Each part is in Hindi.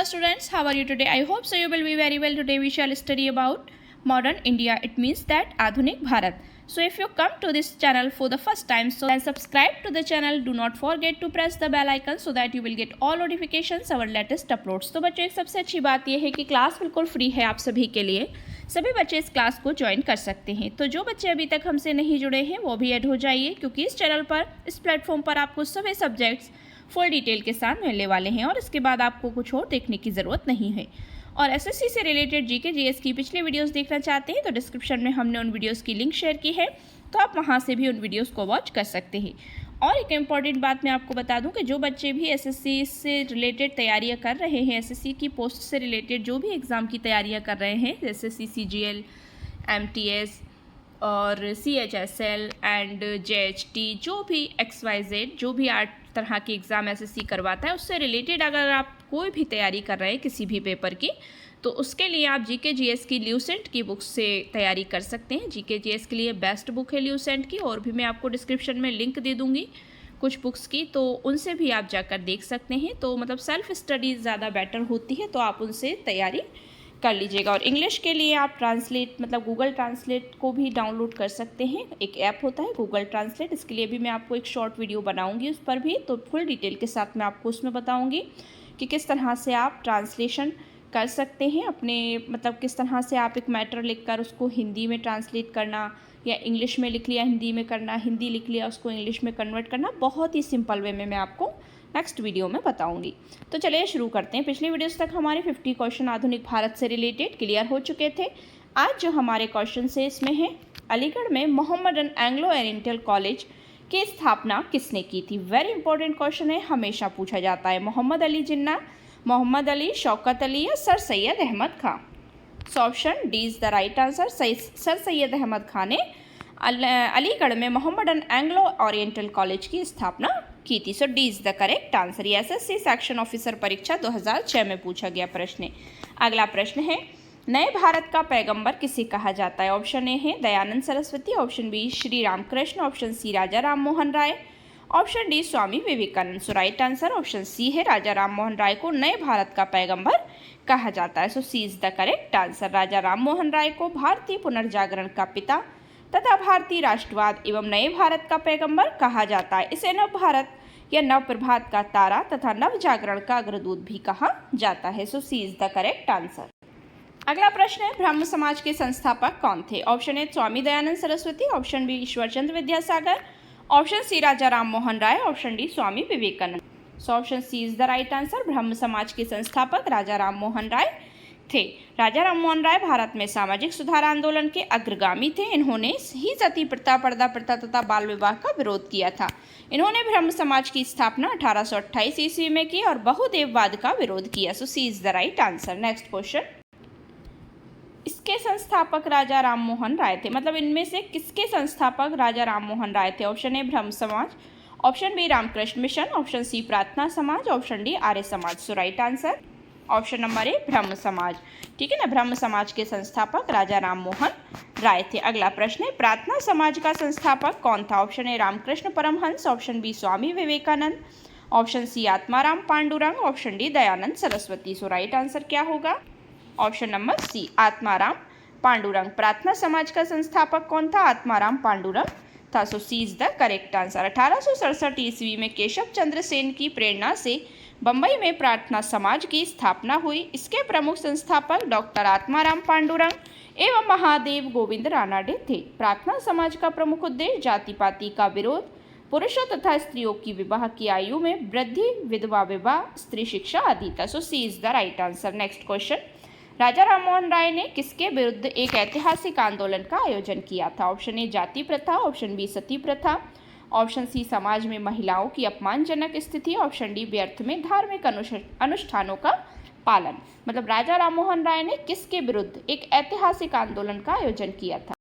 Hello students, how are you today? I hope so you will be very well. Today we shall study about modern India. It means that Adhunik Bharat. So if you come to this channel for the first time, so then subscribe to the channel. Do not forget to press the bell icon so that you will get all notifications our latest uploads. तो बच्चों एक सबसे अच्छी बात यह है कि क्लास बिल्कुल फ्री है आप सभी के लिए. सभी बच्चे इस क्लास को ज्वाइन कर सकते हैं. तो जो बच्चे अभी तक हमसे नहीं जुड़े हैं वो भी ऐड हो जाइए, क्योंकि इस चैनल पर, इस प्लेटफॉर्म पर आपको सभी सब्जेक्ट्स फुल डिटेल के साथ मिलने वाले हैं और इसके बाद आपको कुछ और देखने की ज़रूरत नहीं है. और एसएससी से रिलेटेड जीके जीएस की पिछले वीडियोस देखना चाहते हैं तो डिस्क्रिप्शन में हमने उन वीडियोस की लिंक शेयर की है, तो आप वहां से भी उन वीडियोस को वॉच कर सकते हैं. और एक इम्पॉर्टेंट बात मैं आपको बता दूं कि जो बच्चे भी एसएससी से रिलेटेड तैयारियां कर रहे हैं, एसएससी की पोस्ट से रिलेटेड जो भी एग्ज़ाम की तैयारियां कर रहे हैं, एसएससी सीजीएल, एमटीएस और सीएचएसएल एंड जेएचटी, जो भी XYZ, जो भी 8 तरह के एग्ज़ाम एसएससी करवाता है, उससे रिलेटेड अगर आप कोई भी तैयारी कर रहे हैं किसी भी पेपर की, तो उसके लिए आप जीके जीएस की ल्यूसेंट की बुक से तैयारी कर सकते हैं. जीके जीएस के लिए बेस्ट बुक है ल्यूसेंट की, और भी मैं आपको डिस्क्रिप्शन में लिंक दे दूँगी कुछ बुक्स की, तो उनसे भी आप जाकर देख सकते हैं. तो मतलब सेल्फ स्टडी ज़्यादा बेटर होती है, तो आप उनसे तैयारी कर लीजिएगा. और इंग्लिश के लिए आप ट्रांसलेट मतलब गूगल ट्रांसलेट को भी डाउनलोड कर सकते हैं. एक ऐप होता है गूगल ट्रांसलेट, इसके लिए भी मैं आपको एक शॉर्ट वीडियो बनाऊंगी उस पर भी, तो फुल डिटेल के साथ मैं आपको उसमें बताऊंगी कि किस तरह से आप ट्रांसलेशन कर सकते हैं अपने, मतलब किस तरह से आप एक मैटर लिखकर उसको हिंदी में ट्रांसलेट करना, या इंग्लिश में लिख लिया हिंदी में करना, हिंदी लिख लिया उसको इंग्लिश में कन्वर्ट करना. बहुत ही सिंपल वे में मैं आपको नेक्स्ट वीडियो में बताऊंगी. तो चलिए शुरू करते हैं. पिछले वीडियोस तक हमारे 50 क्वेश्चन आधुनिक भारत से रिलेटेड क्लियर हो चुके थे. आज जो हमारे क्वेश्चन है इसमें है, अलीगढ़ में मोहम्मदन एंग्लो ओरिएंटल कॉलेज की स्थापना किसने की थी. वेरी इंपॉर्टेंट क्वेश्चन है, हमेशा पूछा जाता है. मोहम्मद अली जिन्ना, मोहम्मद अली, शौकत अली या sir Syed Ahmad Khan. So option D is the right answer. Sir Syed Ahmad Khan ने अलीगढ़ में मोहम्मदन एंग्लो ओरिएंटल कॉलेज की स्थापना की थी. So D is the correct answer. ये एसएससी सेक्शन ऑफिसर परीक्षा 2006 में पूछा गया प्रश्न है. अगला प्रश्न है, नए भारत का पैगंबर किसे कहा जाता है. ऑप्शन ए है Dayanand Saraswati, option B Shri Ramakrishna, option C Raja Ram Mohan Roy, option D Swami Vivekananda. So right answer option C है, राजा राम मोहन राय को नए भारत का पैगंबर कहा जाता है. So C is the correct answer. राजा राम मोहन राय को भारतीय पुनर्जागरण का पिता तथा भारतीय राष्ट्रवाद एवं नए भारत का पैगंबर कहा जाता है. इसे नव भारत या नव प्रभात का तारा तथा नव जागरण का अग्रदूत भी कहा जाता है. So C is the correct answer. अगला प्रश्न है, ब्रह्म समाज के संस्थापक कौन थे. Option A Swami Dayanand Saraswati, option B Ishwarchandra Vidyasagar, option C Raja Ram Mohan Roy, option D Swami Vivekananda. So option C is the right answer. Brahmo Samaj के संस्थापक राजा राम मोहन राय थे. राजा राम मोहन राय भारत में सामाजिक सुधार आंदोलन के अग्रगामी थे. इन्होंने ही सती प्रथा, पर्दा प्रथा तथा बाल विवाह का विरोध किया था. इन्होंने ब्रह्म समाज की स्थापना 1828 ईस्वी में की और बहुदेववाद का विरोध किया. So C is the right answer. Next question, इसके संस्थापक राजा राम मोहन राय थे. मतलब इनमें से किसके संस्थापक राजा राम मोहन राय थे. Option A Brahmo Samaj, option B Ramakrishna Mission, option C Prarthana Samaj, option D Arya Samaj. So right answer option number A Brahmo Samaj. ठीक है ना, ब्रह्म समाज के संस्थापक राजा राम मोहन राय थे. अगला प्रश्न है, प्रार्थना समाज का संस्थापक कौन था. Option A Ramakrishna Paramhansa, option B Swami Vivekananda, option C Atmaram Pandurang, option D Dayanand Saraswati. So right answer क्या होगा. Option number C Atmaram Pandurang. Prarthana Samaj का संस्थापक कौन था. आत्माराम पांडुरंग था. So C is the correct answer. 1867 ईस्वी में केशव चंद्र सेन की प्रेरणा से बम्बई में प्रार्थना समाज की स्थापना हुई. इसके प्रमुख संस्थापक डॉक्टर आत्माराम पांडुरंग एवं महादेव गोविंद रानाडे थे. प्रार्थना समाज का प्रमुख उद्देश्य जाति पाति का विरोध, पुरुषों तथा स्त्रियों की विवाह की आयु में वृद्धि, विधवा विवाह, स्त्री शिक्षा आदि था. So C is the right answer. Next question, Raja Ram Mohan Roy ने किसके विरुद्ध एक ऐतिहासिक आंदोलन का आयोजन किया था. ऑप्शन ए जाति प्रथा, ऑप्शन बी सती प्रथा, ऑप्शन सी समाज में महिलाओं की अपमानजनक स्थिति, ऑप्शन डी व्यर्थ में धार्मिक अनुष्ठानों का पालन. मतलब राजा राम मोहन राय ने किसके विरुद्ध एक ऐतिहासिक आंदोलन का आयोजन किया था.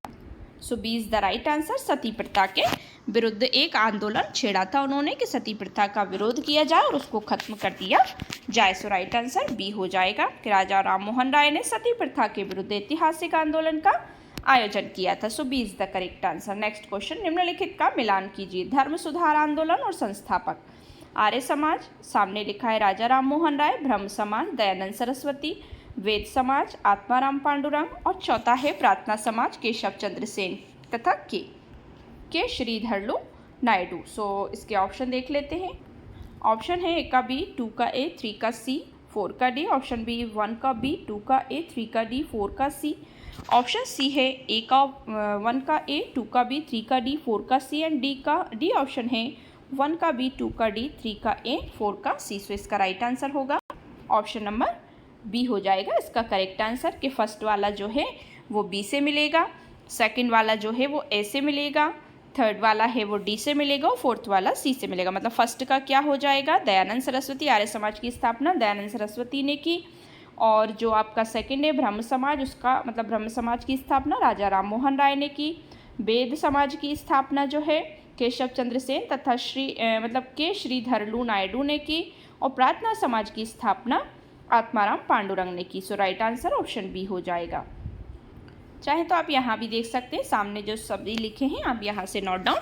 So B is the right answer. Sati प्रथा के विरुद्ध एक आंदोलन छेड़ा था उन्होंने कि सती प्रथा का विरोध किया जाए और उसको खत्म कर दिया जाए. सो राइट आंसर बी हो जाएगा कि राजा राम मोहन राय ने सती प्रथा के विरुद्ध ऐतिहासिक आंदोलन का आयोजन किया था. So B is the correct answer. Next question, निम्नलिखित का मिलान कीजिए. धर्म सुधार आंदोलन और संस्थापक. आर्य समाज, सामने लिखा है राजा राम मोहन राय, ब्रह्म समाज दयानंद सरस्वती, वेद समाज आत्माराम पांडुरंग और चौथा है प्रार्थना समाज केशव चंद्र सेन तथा के श्रीधरलू नायडू। सो इसके ऑप्शन देख लेते हैं। ऑप्शन है ए का बी, 2 का ए, 3 का सी, 4 का डी। ऑप्शन बी 1 का बी, 2 का ए, 3 का डी, 4 का सी। ऑप्शन सी है ए का 1 का ए, 2 का बी, 3 का डी, 4 का सी एंड डी ऑप्शन है 1 का बी, 2 का डी, 3 का ए, 4 का सी। सो इसका राइट आंसर होगा ऑप्शन नंबर बी हो जाएगा इसका करेक्ट आंसर। कि फर्स्ट वाला जो है वो बी से मिलेगा, सेकंड वाला जो है वो ए से मिलेगा, थर्ड वाला है वो डी से मिलेगा और फोर्थ वाला सी से मिलेगा। मतलब फर्स्ट का क्या हो जाएगा, दयानंद सरस्वती, आर्य समाज की स्थापना दयानंद सरस्वती ने की। और जो आपका सेकंड है ब्रह्म समाज, उसका मतलब ब्रह्म समाज की स्थापना राजा राम मोहन राय ने की। वेद समाज की स्थापना जो है केशव चंद्र सेन तथा के श्रीधरलू नायडू ने की। और प्रार्थना समाज की स्थापना आत्माराम पांडुरंग ने की। सो राइट आंसर ऑप्शन बी हो जाएगा। चाहे तो आप यहाँ भी देख सकते हैं, सामने जो शब्द लिखे हैं आप यहाँ से नोट डाउन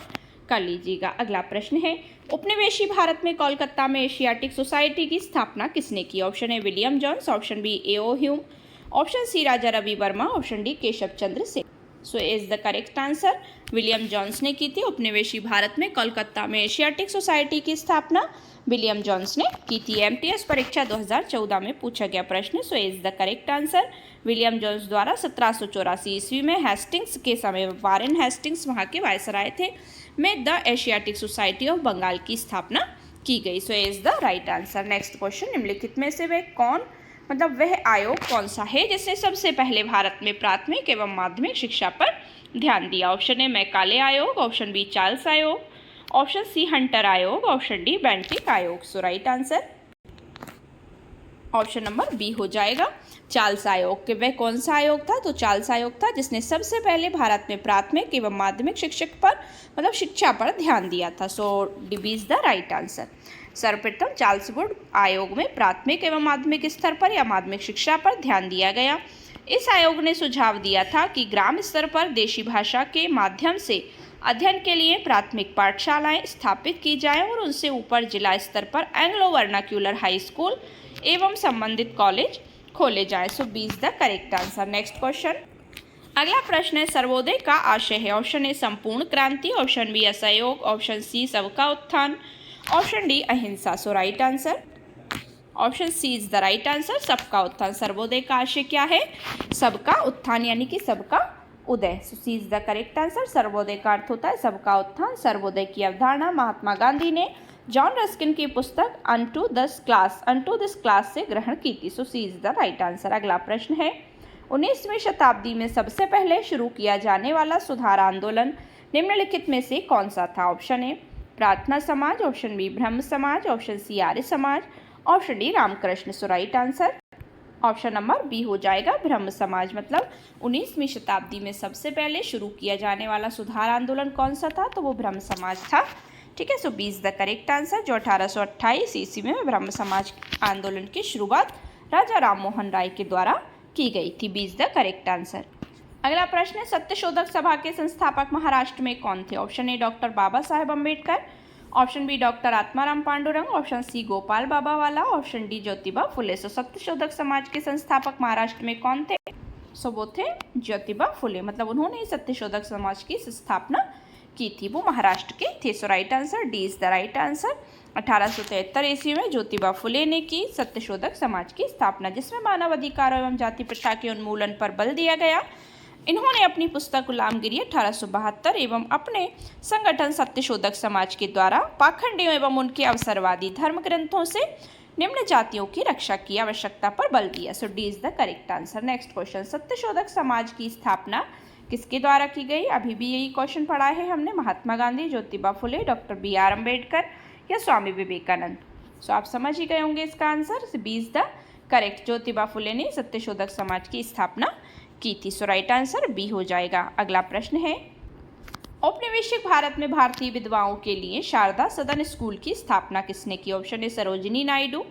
कर लीजिएगा। अगला प्रश्न है, उपनिवेशी भारत में कोलकाता में एशियाटिक सोसाइटी की स्थापना किसने की? ऑप्शन है William Jones, option B A O. Hume, option C Raja Ravi Varma, option D Keshav Chandra Sen. So is the correct answer William Jones ने की थी उपनिवेशी भारत में कोलकाता में एशियाटिक सोसाइटी की स्थापना विलियम जॉन्स ने की थी। एमटीएस परीक्षा 2014 में पूछा गया प्रश्न। सो is the correct answer William Johns द्वारा 1784 ईस्वी में हेस्टिंग्स के समय वारेन हेस्टिंग्स वहाँ के वायसराय थे में the Asiatic Society of Bengal की स्थापना की गई। So is the right answer. Next question, निम्नलिखित में से वह आयोग कौन सा है जिसने सबसे पहले भारत में प्राथमिक एवं माध्यमिक शिक्षा पर ध्यान दिया? ऑप्शन ए मैकाले आयोग, ऑप्शन बी चार्ल्स आयोग, ऑप्शन सी हंटर आयोग, ऑप्शन डी बेंटिक आयोग। So right answer option number B हो जाएगा चार्ल्स आयोग। के वह कौन सा आयोग था? तो चार्ल्स आयोग था जिसने सबसे पहले भारत में प्राथमिक एवं माध्यमिक शिक्षा पर ध्यान दिया था। So D B is the right answer. सर्वप्रथम चार्ल्स वुड आयोग में प्राथमिक एवं माध्यमिक स्तर पर या माध्यमिक शिक्षा पर ध्यान दिया गया। इस आयोग ने सुझाव दिया था कि ग्राम स्तर पर देशी भाषा के माध्यम से अध्ययन के लिए प्राथमिक पाठशालाएं स्थापित की जाएं और उनसे ऊपर जिला स्तर पर एंग्लो वर्नाक्यूलर हाई स्कूल एवं संबंधित कॉलेज खोले जाएं। So B is the correct answer. Next question, अगला प्रश्न है, सर्वोदय का आशय है? ऑप्शन ए संपूर्ण क्रांति, ऑप्शन बी असहयोग, ऑप्शन सी सबका उत्थान, ऑप्शन डी अहिंसा। So right answer option C is the right answer, सबका उत्थान। सर्वोदय का आशय क्या है? सबका उत्थान यानी कि सबका उदय। So C is the correct answer. Sarvodaya का अर्थ होता है सबका उत्थान। सर्वोदय की अवधारणा महात्मा गांधी ने जॉन रस्किन की पुस्तक अनटू दिस क्लास से ग्रहण की थी। सो C is the right answer. अगला प्रश्न है, 19वीं शताब्दी में सबसे पहले शुरू किया जाने वाला सुधार आंदोलन निम्नलिखित में से कौन सा था? ऑप्शन ए प्रार्थना समाज, ऑप्शन बी ब्रह्म Samaj, option C Arya Samaj, option D Ramakrishna. So right answer option number B हो जाएगा ब्रह्म समाज। मतलब 19वीं शताब्दी में सबसे पहले शुरू किया जाने वाला सुधार आंदोलन कौन सा था? तो वो ब्रह्म समाज था। ठीक है, so B is the correct answer. जो 1828 ईस्वी में ब्रह्म समाज आंदोलन की शुरुआत राजा राम मोहन राय के द्वारा की गई थी। B is the correct answer. अगला प्रश्न है, सत्यशोधक सभा के संस्थापक महाराष्ट्र में कौन थे? Option A doctor Baba Saheb Ambedkar, option B doctor Atmaram Pandurang, option C Gopal Babawala, option D Jyotiba Phule. सो सत्यशोधक समाज के संस्थापक महाराष्ट्र में कौन थे? सो वो थे ज्योतिबा फुले। मतलब उन्होंने सत्यशोधक समाज की स्थापना की थी, वो महाराष्ट्र के थे। So right answer D is the right answer. 1873 ईस्वी में ज्योतिबा फुले ने की सत्यशोधक समाज की स्थापना, जिसमें मानव अधिकारों एवं जाति प्रथा के उन्मूलन पर बल दिया गया। इन्होंने अपनी पुस्तक गुलामगिरी 1872 एवं अपने संगठन सत्यशोधक समाज के द्वारा पाखंडियों एवं उनके अवसरवादी धर्म ग्रंथों से निम्न जातियों की रक्षा की आवश्यकता पर बल दिया। So D is the correct answer. Next question, Satyashodhak Samaj की स्थापना किसके द्वारा की गई? अभी भी यही क्वेश्चन पढ़ा है हमने, Mahatma Gandhi, Jyotiba Phule, doctor B are Ambedkar या स्वामी विवेकानंद। सो आप समझ ही गए होंगे इसका answer. B is the correct. Jyotiba Phule ने सत्यशोधक समाज की स्थापना की थी। सो राइट आंसर बी हो जाएगा। अगला प्रश्न है, औपनिवेशिक भारत में भारतीय विधवाओं के लिए शारदा सदन स्कूल की स्थापना किसने की? Option A Sarojini Naidu,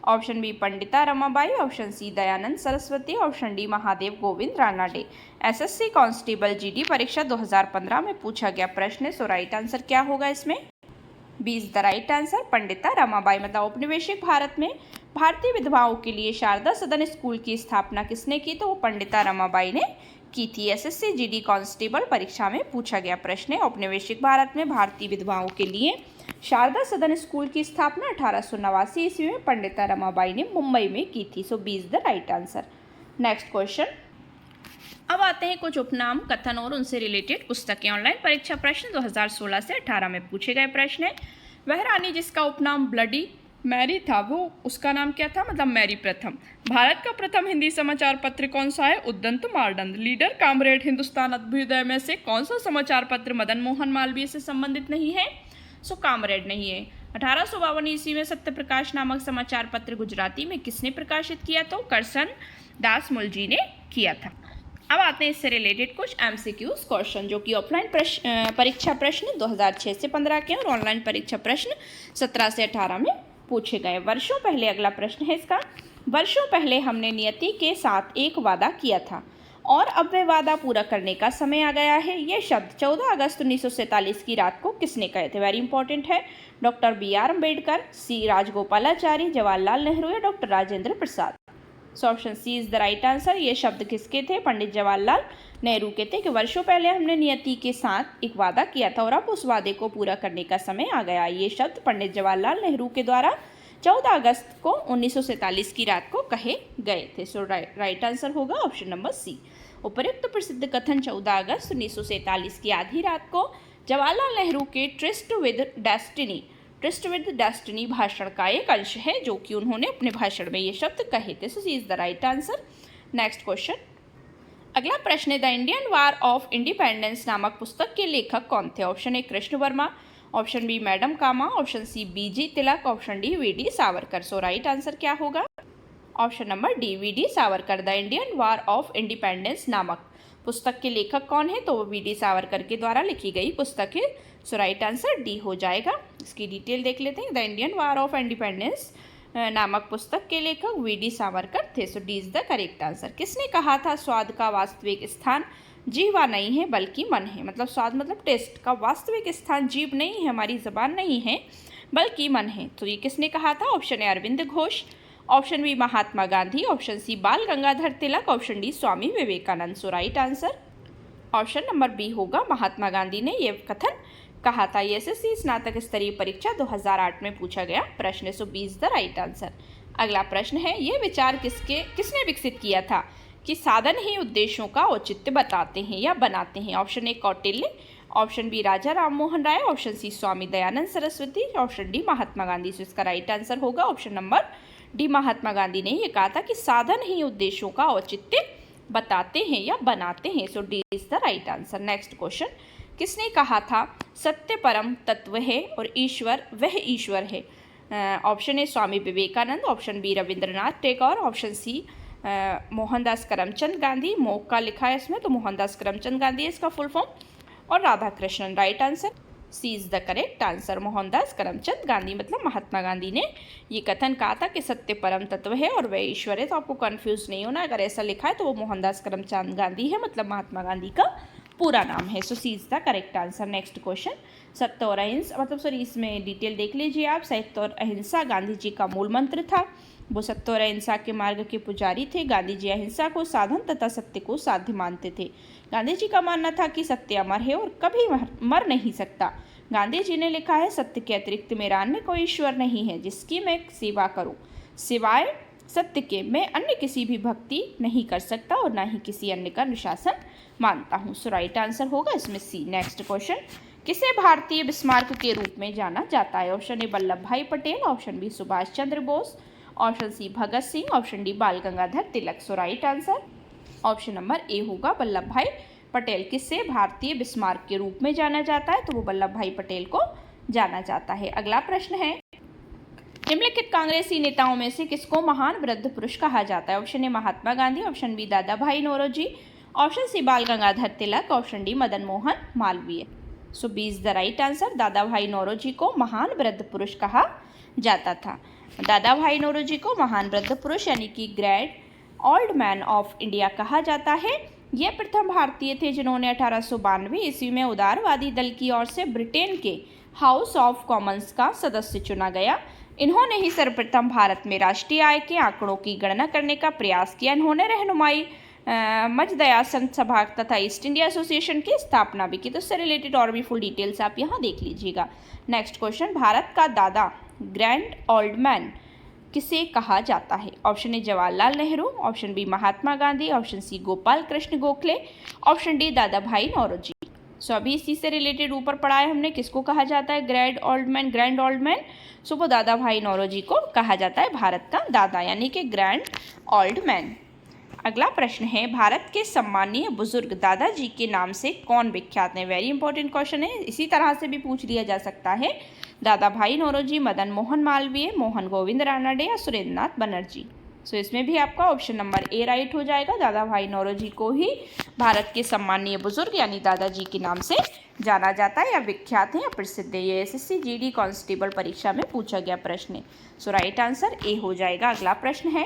option B Pandita Ramabai, option C Dayanand Saraswati, option D Mahadev Govind Ranade. SSC constable GD परीक्षा 2015 में पूछा गया प्रश्न है। सो राइट आंसर क्या होगा इसमें? B is the right answer, Pandita Ramabai. मतलब औपनिवेशिक भारत में भारतीय विधवाओं के लिए शारदा सदन स्कूल की स्थापना किसने की? तो वो पंडिता रमाबाई ने की थी। एसएससी जीडी कांस्टेबल परीक्षा में पूछा गया प्रश्न है। औपनिवेशिक भारत में भारतीय विधवाओं के लिए शारदा सदन स्कूल की स्थापना 1889 ईस्वी में पंडिता रमाबाई ने मुंबई में की थी। So B is the right answer. Next question. अब आते हैं कुछ उपनाम, कथन और उनसे रिलेटेड पुस्तकें। ऑनलाइन परीक्षा प्रश्न 2016 से 18 में पूछे गए प्रश्न है। वह रानी जिसका उपनाम ब्लडी मैरी था, वो उसका नाम क्या था? मतलब मैरी प्रथम। भारत का प्रथम हिंदी समाचार पत्र कौन सा है? उद्यंत मार्डन। लीडर कामरेड हिंदुस्तान अभ्युदय में से कौन सा समाचार पत्र मदन मोहन मालवीय से संबंधित नहीं है? सो कामरेड नहीं है। 1852 ईस्वी में सत्य प्रकाश नामक समाचार पत्र गुजराती में किसने प्रकाशित किया? तो करसन दास मुलजी ने किया था। अब आते हैं इससे रिलेटेड कुछ एमसीक्यूज क्वेश्चन, जो कि ऑफलाइन परीक्षा प्रश्न 2006 से 15 के और ऑनलाइन परीक्षा प्रश्न 17 से 18 में पूछे गए। वर्षों पहले, अगला प्रश्न है इसका, वर्षों पहले हमने नियति के साथ एक वादा किया था और अब वह वादा पूरा करने का समय आ गया है। यह शब्द 14 अगस्त 1947 की रात को किसने कहे थे? वेरी इंपॉर्टेंट है। Doctor BR Ambedkar, C Rajagopalachari, Jawaharlal Nehru या doctor Rajendra Prasad. So option C is the right answer. ये शब्द किसके थे? पंडित जवाहरलाल नेहरू के थे कि वर्षों पहले हमने नियति के साथ एक वादा किया था और अब उस वादे को पूरा करने का समय आ गया। ये शब्द पंडित जवाहरलाल नेहरू के द्वारा 14 अगस्त को 1947 की रात को कहे गए थे। सो राइट आंसर होगा ऑप्शन नंबर सी। उपयुक्त प्रसिद्ध कथन 14 अगस्त 1947 की आधी रात को जवाहरलाल नेहरू के ट्रिस्ट विद डेस्टिनी भाषण का एक अंश है, जो कि उन्होंने अपने भाषण में ये शब्द कहे थे। So C is the right answer. Next question. अगला प्रश्न है, the Indian war of independence नामक पुस्तक के लेखक कौन थे? Option A Krishna Varma, option B madam Cama, option C BG Tilak, option D VD Savarkar. So right answer क्या होगा? Option number D VD Savarkar. The Indian war of independence नामक पुस्तक के लेखक कौन है? तो वो VD सावरकर के द्वारा लिखी गई पुस्तक है। सो राइट आंसर डी हो जाएगा। इसकी डिटेल देख लेते हैं। The Indian war of independence नामक पुस्तक के लेखक VD सावरकर थे। So D is the correct answer. किसने कहा था स्वाद का वास्तविक स्थान जीवा नहीं है बल्कि मन है? मतलब स्वाद मतलब टेस्ट का वास्तविक स्थान जीभ नहीं है, हमारी जबान नहीं है, बल्कि मन है। तो ये किसने कहा था? Option A Aurobindo Ghosh, option B Mahatma Gandhi, option C Bal Gangadhar Tilak, option D Swami Vivekananda. So right answer option number B होगा। महात्मा गांधी ने यह कथन कहा था। एसएससी स्नातक स्तरीय परीक्षा 2008 में पूछा गया प्रश्न। So B is the right answer. अगला प्रश्न है, यह विचार किसने विकसित किया था कि साधन ही उद्देश्यों का औचित्य बताते हैं या बनाते हैं? Option A Kautilya, option B Raja Rammohan Roy, option C Swami Dayanand Saraswati, option D Mahatma Gandhi. So इसका राइट आंसर होगा option number D. Mahatma Gandhi ने यह कहा था कि साधन ही उद्देश्यों का औचित्य बताते हैं या बनाते हैं। So D is the right answer. Next question. किसने कहा था सत्य परम तत्व है और ईश्वर वह ईश्वर है? Option A Swami Vivekananda, option B Rabindranath Tagore, option C Mohandas Karamchand Gandhi. मौका लिखा है इसमें, तो मोहनदास करमचंद गांधी है इसका फुल फॉर्म, और Radha Krishnan. Right answer C is the correct answer. Mohandas Karamchand Gandhi मतलब महात्मा गांधी ने ये कथन कहा था कि सत्य परम तत्व है और वह ईश्वर है। तो आपको कंफ्यूज नहीं होना, अगर ऐसा लिखा है तो वो मोहनदास करमचंद गांधी है, मतलब महात्मा गांधी का पूरा नाम है। So C is the correct answer. Next question. सत्य और अहिंसा, मतलब सॉरी इसमें डिटेल देख लीजिए आप। सत्य और अहिंसा गांधी जी का मूल मंत्र था। वो सत्य और अहिंसा के मार्ग के पुजारी थे। गांधी जी अहिंसा को साधन तथा सत्य को साध्य मानते थे। गांधी जी का मानना था कि सत्य अमर है और कभी मर नहीं सकता। गांधी जी ने लिखा है, सत्य के अतिरिक्त मेरा अन्य कोई ईश्वर नहीं है जिसकी मैं सेवा करूं। सिवाय सत्य के मैं अन्य किसी भी भक्ति नहीं कर सकता और ना ही किसी अन्य का अनुशासन मानता हूँ। सो राइट आंसर होगा इसमें सी। Next question. किसे भारतीय बिस्मार्क के रूप में जाना जाता है? Option A Vallabh Bhai Patel, option B Subhash Chandra Bose, option C Bhagat Singh, option D Bal Gangadhar Tilak. So right answer option number A होगा वल्लभ भाई पटेल। किससे भारतीय बिस्मार्क के रूप में जाना जाता है? तो वो वल्लभ भाई पटेल को जाना जाता है। अगला प्रश्न है, निम्नलिखित कांग्रेसी नेताओं में से किसको महान वृद्ध पुरुष कहा जाता है? Option A Mahatma Gandhi, option B Dada भाई Naoroji, option C Bal Gangadhar Tilak, option D Madan Mohan Malaviya. So B is the right answer. Dada भाई नौरोजी को महान वृद्ध पुरुष कहा जाता था। दादा भाई नौरोजी को महान वृद्ध पुरुष यानी कि great old man of India कहा जाता है। ये प्रथम भारतीय थे जिन्होंने 1892 ईस्वी में उदारवादी दल की ओर से ब्रिटेन के हाउस ऑफ कॉमन्स का सदस्य चुना गया। इन्होंने ही सर्वप्रथम भारत में राष्ट्रीय आय के आंकड़ों की गणना करने का प्रयास किया। इन्होंने रहनुमाई मजदया संत सभा तथा ईस्ट इंडिया एसोसिएशन की स्थापना भी की। तो इससे रिलेटेड और भी फुल डिटेल्स आप यहाँ देख लीजिएगा। नेक्स्ट क्वेश्चन, भारत का दादा ग्रैंड ओल्ड मैन किसे कहा जाता है? Option A Jawaharlal Nehru, option B Mahatma Gandhi, option C Gopal Krishna Gokhale, option D दादा भाई नौरोजी। सो अभी इसी से रिलेटेड ऊपर पढ़ा है हमने, किसको कहा जाता है ग्रैंड ओल्ड मैन। सो वो दादा भाई नौरोजी को कहा जाता है भारत का दादा, यानी कि ग्रैंड ओल्ड मैन। अगला प्रश्न है, भारत के सम्मानीय बुजुर्ग दादाजी के नाम से कौन विख्यात है? वेरी इंपॉर्टेंट क्वेश्चन है, इसी तरह से भी पूछ लिया जा सकता है। दादा भाई नौरोजी, मदन मोहन मालवीय, मोहन गोविंद रानडे या सुरेंद्रनाथ बनर्जी। सो इसमें भी आपका ऑप्शन नंबर ए राइट हो जाएगा। दादा भाई नौरोजी को ही भारत के सम्मानीय बुजुर्ग यानी दादाजी के नाम से जाना जाता है या विख्यात है या प्रसिद्ध है। ये एसएससी जीडी कांस्टेबल परीक्षा में पूछा गया प्रश्न है। सो राइट आंसर ए हो जाएगा। अगला प्रश्न है,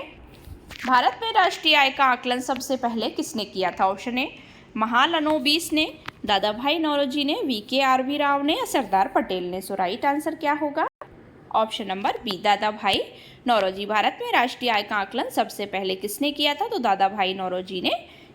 भारत में राष्ट्रीय आय का आकलन सबसे पहले किसने किया था? ऑप्शन ए महालनोबिस ने, दादा भाई नौरोजी ने, VKRV राव ने या सरदार पटेल ने। सो राइट आंसर क्या होगा? ऑप्शन नंबर बी दादा भाई नौरोजी। भारत में राष्ट्रीय आय का आकलन सबसे पहले किसने किया था? तो दादा भाई नौरोजी ने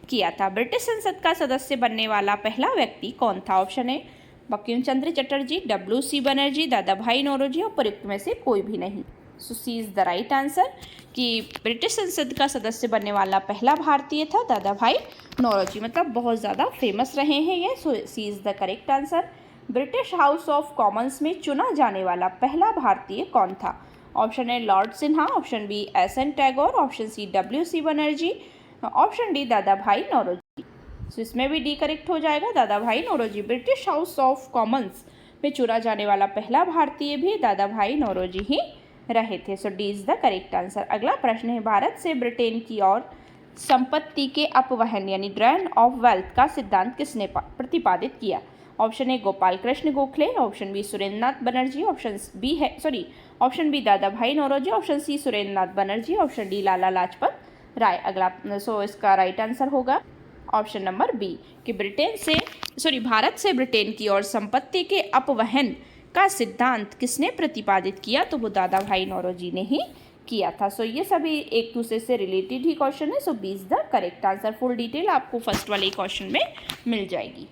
किया था। ब्रिटिश संसद का सदस्य बनने वाला पहला व्यक्ति कौन था? ऑप्शन ए बंकिम चंद्र चटर्जी, WC बनर्जी, दादा भाई नौरोजी और प्रयुक्त में से कोई भी नहीं। सो C is the right answer कि ब्रिटिश संसद का सदस्य बनने वाला पहला भारतीय था दादा भाई नौरोजी, मतलब बहुत ज़्यादा फेमस रहे हैं ये। So C is the correct answer. British House of Commons में चुना जाने वाला पहला भारतीय कौन था? Option A Lord Sinha, option B SN Tagore, option C WC Banerjee, option D दादा भाई नौरोजी। सो इसमें भी डी करेक्ट हो जाएगा, दादा भाई Naoroji. British House of Commons में चुना जाने वाला पहला भारतीय भी दादा भाई नौरोजी ही रहे थे। So D is the correct answer. अगला प्रश्न है, भारत से ब्रिटेन की ओर संपत्ति के अपवहन यानी ड्रेन ऑफ वेल्थ का सिद्धांत किसने प्रतिपादित किया? Option A Gopal Krishna Gokhale, option B Surendranath Banerjee, option B Dada भाई Naoroji, option C Surendranath Banerjee, option D Lala Lajpat Rai. अगला सो इसका राइट आंसर होगा ऑप्शन नंबर बी कि भारत से ब्रिटेन की ओर संपत्ति के अपवहन का सिद्धांत किसने प्रतिपादित किया? तो वो दादा भाई नौरोजी ने ही किया था। सो ये सभी एक दूसरे से रिलेटेड ही क्वेश्चन है। So B is the correct answer. Full detail आपको फर्स्ट वाले क्वेश्चन में मिल जाएगी।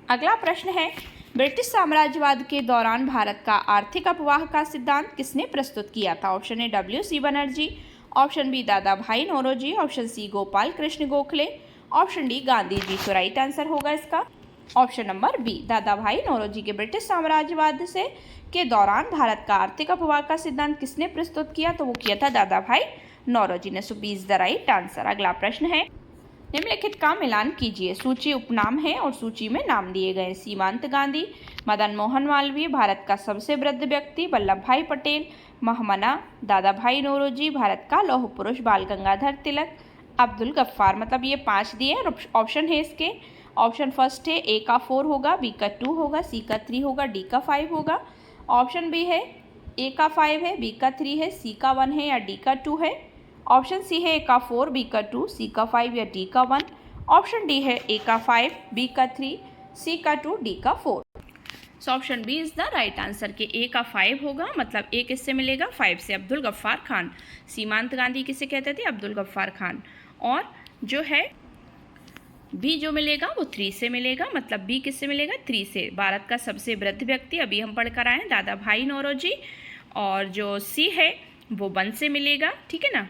अगला प्रश्न है, ब्रिटिश साम्राज्यवाद के दौरान भारत का आर्थिक अपवाह का सिद्धांत किसने प्रस्तुत किया था? Option A WC Banerjee, option B Dada भाई Naoroji, option C Gopal Krishna Gokhale, option D Gandhi ji. तो राइट आंसर होगा इसका ऑप्शन नंबर बी दादा भाई नौरोजी के ब्रिटिश साम्राज्यवाद से के दौरान भारत का आर्थिक अपवाह का सिद्धांत किसने प्रस्तुत किया? तो वो किया था दादा भाई नौरोजी ने। So B is the right answer. अगला प्रश्न है, निम्नलिखित का मिलान कीजिए। सूची उपनाम है और सूची में नाम दिए गए। सीमांत गांधी, मदन मोहन मालवीय, भारत का सबसे वृद्ध व्यक्ति वल्लभ भाई पटेल, महमना, दादा भाई नौरोजी, भारत का लौह पुरुष बाल गंगाधर तिलक, अब्दुल गफ्फार। मतलब ये 5 दिए और ऑप्शन है इसके। ऑप्शन फर्स्ट है ए का 4 होगा, बी का 2 होगा, सी का 3 होगा, डी का 5 होगा। ऑप्शन बी है ए का 5 है, बी का 3 है, सी का 1 है या डी का 2 है। ऑप्शन सी है ए का 4, बी का 2, सी का 5 या डी का 1। ऑप्शन डी है ए का 5, बी का 3, सी का 2, डी का 4। So option B is the right answer कि ए का 5 होगा, मतलब ए किससे मिलेगा? 5 से। अब्दुल गफ्फार खान। सीमांत गांधी किसे कहते थे? अब्दुल गफ्फार खान। और जो है बी जो मिलेगा वो 3 से मिलेगा, मतलब बी किससे मिलेगा? 3 से। भारत का सबसे वृद्ध व्यक्ति अभी हम पढ़ कर आए दादा भाई नौरोजी। और जो सी है वो 1 से मिलेगा, ठीक है ना।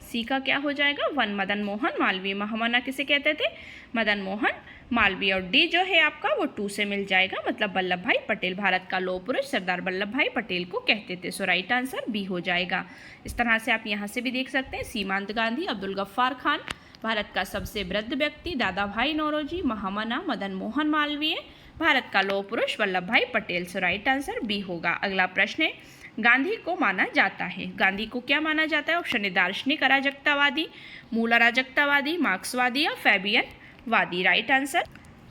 सी का क्या हो जाएगा? 1 मदन मोहन मालवीय। महमना किसे कहते थे? मदन मोहन मालवीय। और डी जो है आपका वो 2 से मिल जाएगा, मतलब वल्लभ भाई पटेल। भारत का लौह पुरुष सरदार वल्लभ भाई पटेल को कहते थे। सो राइट आंसर बी हो जाएगा। इस तरह से आप यहाँ से भी देख सकते हैं। सीमांत गांधी, अब्दुल गफ्फार खान, भारत का सबसे वृद्ध व्यक्ति दादा भाई नौरोजी, महमना, मदन मोहन मालवीय, भारत का लौह पुरुष वल्लभ भाई पटेल। सो राइट आंसर बी होगा। अगला प्रश्न है, गांधी को माना जाता है। गांधी को क्या माना जाता है? ऑप्शन ए दार्शनिक अराजकतावादी, मूल अराजकतावादी, मार्क्सवादी या फैबियन वादी। राइट आंसर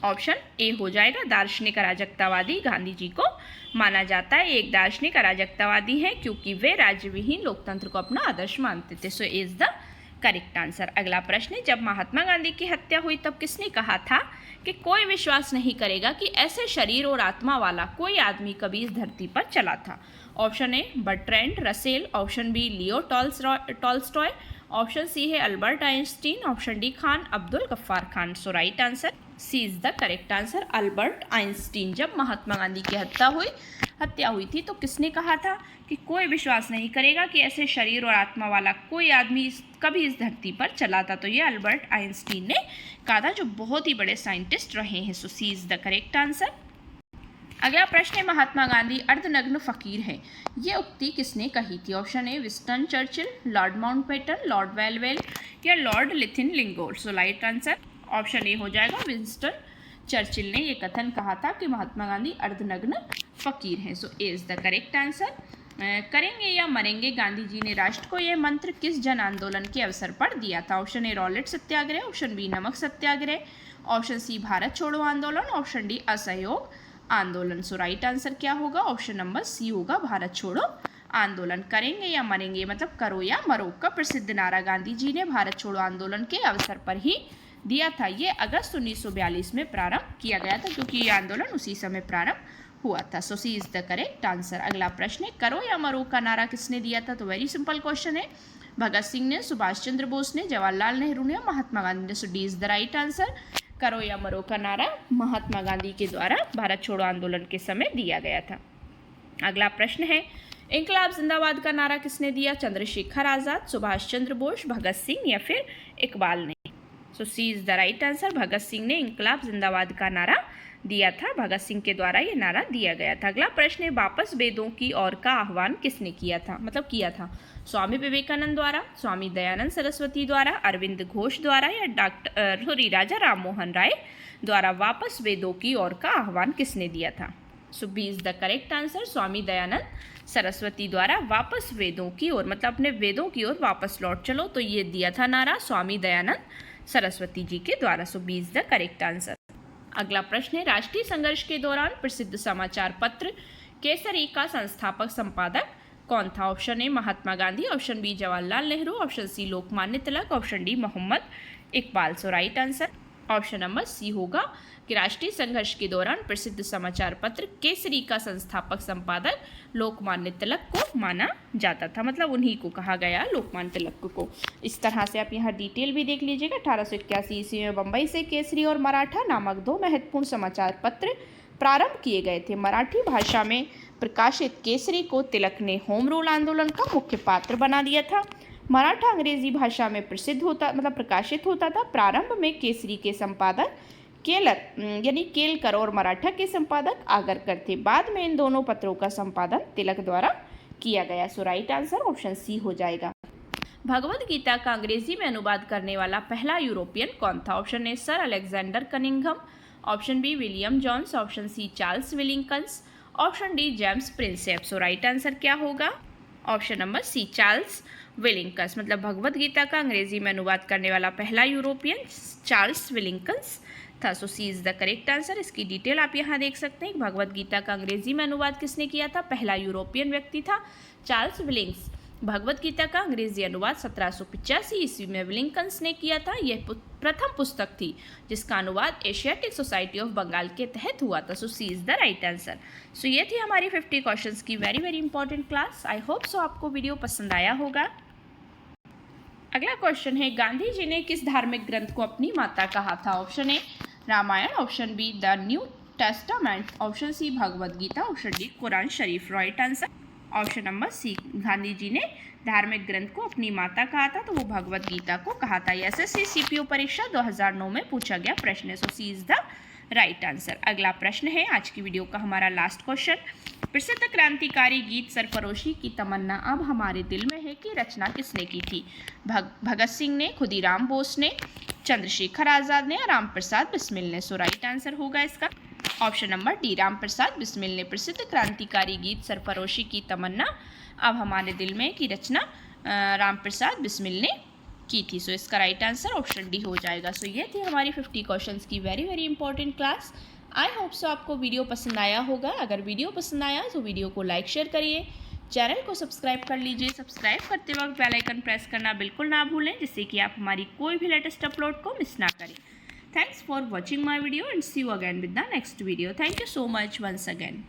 ऑप्शन ए हो जाएगा। दार्शनिक अराजकतावादी गांधी जी को माना जाता है। एक दार्शनिक अराजकतावादी है क्योंकि वे राज्य विहीन लोकतंत्र को अपना आदर्श मानते थे। सो इज द करेक्ट आंसर। अगला प्रश्न है, जब महात्मा गांधी की हत्या हुई तब किसने कहा था कि कोई विश्वास नहीं करेगा कि ऐसे शरीर और आत्मा वाला कोई आदमी कभी इस धरती पर चला था? Option A Bertrand Russell, option B Leo Tolstoy, option C है Albert Einstein, option D Khan Abdul Ghaffar Khan. So right answer C is the correct answer, Albert Einstein. जब महात्मा गांधी की हत्या हुई थी तो किसने कहा था कि कोई विश्वास नहीं करेगा कि ऐसे शरीर और आत्मा वाला कोई आदमी कभी इस धरती पर चला था? तो ये अल्बर्ट आइंस्टीन ने कहा था, जो बहुत ही बड़े साइंटिस्ट रहे हैं। सो C is the correct answer. अगला प्रश्न है, महात्मा गांधी अर्धनग्न फकीर है, ये उक्ति किसने कही थी? Option A Winston Churchill, Lord Mountbatten, Lord Wavell या Lord Linlithgow. So right answer option A हो जाएगा, विंस्टन चर्चिल ने ये कथन कहा था कि महात्मा गांधी अर्धनग्न फकीर हैं। सो ए इज द करेक्ट आंसर। करेंगे या मरेंगे गांधी जी ने राष्ट्र को यह मंत्र किस जन आंदोलन के अवसर पर दिया था? Option A Rowlatt Satyagraha, option B नमक सत्याग्रह, ऑप्शन सी भारत छोड़ो आंदोलन, ऑप्शन डी असहयोग आंदोलन। सो राइट आंसर क्या होगा? ऑप्शन नंबर सी होगा, भारत छोड़ो आंदोलन। करेंगे या मरेंगे मतलब करो या मरो का प्रसिद्ध नारा गांधी जी ने भारत छोड़ो आंदोलन के अवसर पर ही दिया था। ये अगस्त 1942 में प्रारंभ किया गया था, क्योंकि ये आंदोलन उसी समय प्रारंभ हुआ था। So C is the correct answer. अगला प्रश्न है, करो या मरो का नारा किसने दिया था? तो वेरी सिंपल क्वेश्चन है, भगत सिंह ने, सुभाष चंद्र बोस ने, जवाहरलाल नेहरू ने, महात्मा गांधी ने। So D is the right answer, करो या मरो का नारा महात्मा गांधी के द्वारा भारत छोड़ो आंदोलन के समय दिया गया था। अगला प्रश्न है, इंकलाब जिंदाबाद का नारा किसने दिया? चंद्रशेखर आजाद, सुभाष चंद्र बोस, भगत सिंह या फिर इकबाल ने? सो C is the right answer, Bhagat Singh ने इंकलाब जिंदाबाद का नारा दिया था, भगत सिंह के द्वारा ये नारा दिया गया था। अगला प्रश्न है, वापस वेदों की ओर का आह्वान किसने किया था? स्वामी विवेकानंद द्वारा, स्वामी दयानंद सरस्वती द्वारा, अरविंद घोष द्वारा या राजा राम मोहन राय द्वारा वापस वेदों की ओर का आह्वान किसने दिया था? So B is the correct answer, Swami Dayanand Saraswati द्वारा वापस वेदों की ओर मतलब अपने वेदों की ओर वापस लौट चलो, तो ये दिया था नारा स्वामी दयानंद सरस्वती जी के द्वारा। So B is the correct answer. अगला प्रश्न है, राष्ट्रीय संघर्ष के दौरान प्रसिद्ध समाचार पत्र केसरी का संस्थापक संपादक कौन था? Option A Mahatma Gandhi, option B Jawaharlal Nehru, option C Lokmanya Tilak, option D Mohammad Iqbal. So right answer option number C होगा कि राष्ट्रीय संघर्ष के दौरान प्रसिद्ध समाचार पत्र केसरी का संस्थापक संपादक लोकमान्य तिलक को माना जाता था, मतलब उन्हीं को कहा गया, लोकमान्य तिलक को। इस तरह से आप यहाँ डिटेल भी देख लीजिएगा। 1881 ईस्वी में बम्बई से केसरी और मराठा नामक दो महत्वपूर्ण समाचार पत्र प्रारंभ किए गए थे। मराठी भाषा में प्रकाशित केसरी को तिलक ने होम रूल आंदोलन का मुख्य पात्र बना दिया था। मराठा अंग्रेजी भाषा में प्रकाशित होता था। प्रारंभ में केसरी के संपादक केलकर और मराठा के संपादक आगरकर थे। बाद में इन दोनों पत्रों का संपादन तिलक द्वारा किया गया। सो राइट आंसर ऑप्शन सी हो जाएगा। भगवद गीता का अंग्रेजी में अनुवाद करने वाला पहला यूरोपियन कौन था? Option A Sir Alexander Cunningham, option B William Jones, option C Charles Wilkins, option D James Prinsep. So right answer क्या होगा? Option number C Charles Wilkins, मतलब भगवद गीता का अंग्रेजी में अनुवाद करने वाला पहला यूरोपियन चार्ल्स विलिंकन्स था। So C is the correct answer. इसकी डिटेल आप यहाँ देख सकते हैं। भगवद गीता का अंग्रेजी में अनुवाद किसने किया था? पहला यूरोपियन व्यक्ति था चार्ल्स विलिंकन्स। भगवद गीता का अंग्रेजी अनुवाद 1785 ईस्वी में विलिंकन्स ने किया था। यह प्रथम पुस्तक थी जिसका अनुवाद एशियाटिक सोसाइटी ऑफ बंगाल के तहत हुआ था। So C is the right answer. सो ये थी हमारी 50 क्वेश्चंस की very very important class. I hope so आपको वीडियो पसंद आया होगा। अगला क्वेश्चन है, गांधी जी ने किस धार्मिक ग्रंथ को अपनी माता कहा था? Option A Ramayan, option B the New Testament, option C Bhagavad Gita, option D Quran Sharif. Right answer option number C, Gandhi ji ने धार्मिक ग्रंथ को अपनी माता कहा था तो वो भगवद गीता को कहा था। एसएससी सीपीओ परीक्षा 2009 में पूछा गया प्रश्न है। So C is the right answer. अगला प्रश्न है आज की वीडियो का हमारा लास्ट क्वेश्चन, प्रसिद्ध क्रांतिकारी गीत सरफरोशी की तमन्ना अब हमारे दिल में है की रचना किसने की थी? भगत सिंह ने, खुदीराम बोस ने, चंद्रशेखर आजाद ने या राम प्रसाद बिस्मिल ने? सो राइट आंसर होगा इसका option number D, Ram Prasad Bismil ने प्रसिद्ध क्रांतिकारी गीत सरफरोशी की तमन्ना अब हमारे दिल में की रचना राम प्रसाद बिस्मिल ने की थी। सो इसका राइट आंसर ऑप्शन डी हो जाएगा। सो ये थी हमारी 50 क्वेश्चंस की very very important class. I hope so आपको वीडियो पसंद आया होगा। अगर वीडियो पसंद आया तो वीडियो को लाइक शेयर करिए, चैनल को सब्सक्राइब कर लीजिए। सब्सक्राइब करते वक्त बेल आइकन प्रेस करना बिल्कुल ना भूलें, जिससे कि आप हमारी कोई भी लेटेस्ट अपलोड को मिस ना करें। Thanks for watching my video and see you again with the next video. Thank you so much once again.